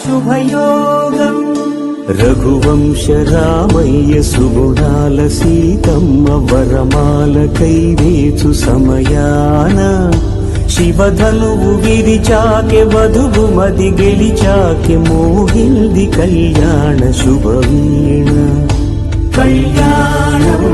శుభయోగం రఘువంశ రామయ్య సుగుణాల సీతమ్మ వరమాల కైవేచు సమయాన శివధనువు విరిచాకె వధువు మది గెలిచాకె మోహిల్ది కళ్యాణ శుభవీణ కళ్యాణం